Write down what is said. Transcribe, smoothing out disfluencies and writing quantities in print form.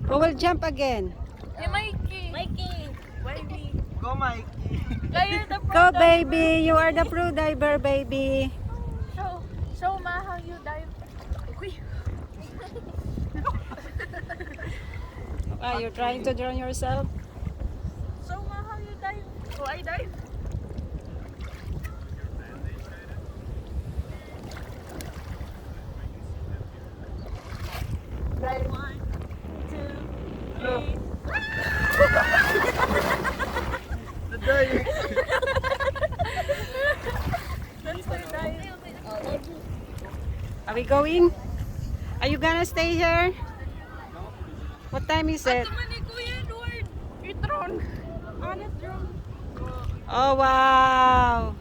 Who will jump again? Hey, Mikey. Mikey. Baby. Go, Mikey. Kayo the pro Go, diver. baby. You are the pro diver, baby. Show ma how you dive. Uy. You're trying to drown yourself? Show ma how you dive. Oh, I dive. Dive. 1, 2, 3. The day. That's my dive. Are we going? Are you gonna stay here? What time is it? Tuman ni Kuya Edward. Itron. Honest drone. Oh, wow.